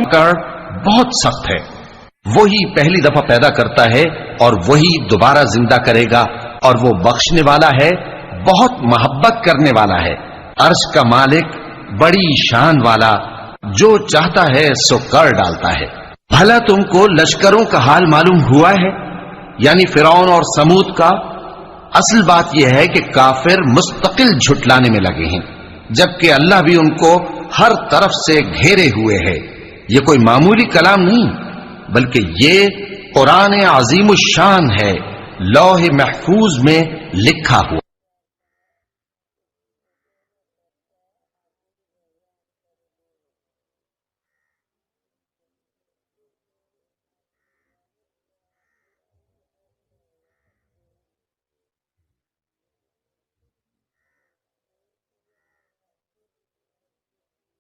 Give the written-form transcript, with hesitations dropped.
कर बहुत सख्त है। वही पहली दफा पैदा करता है और वही दोबारा जिंदा करेगा, और वो बख्शने वाला है, बहुत मोहब्बत करने वाला है। अर्श का मालिक, बड़ी शान वाला, जो चाहता है सो कर डालता है। भला तुमको लश्करों का हाल मालूम हुआ है, यानी फिरौन और समूद का? असल बात यह है कि काफिर मुस्तकिल झुटलाने में लगे हैं, जबकि अल्लाह भी उनको हर तरफ से घेरे हुए है। ये कोई मामूली कलाम नहीं, बल्कि ये कुरान अजीमुश शान है, लौह महफूज में लिखा हुआ।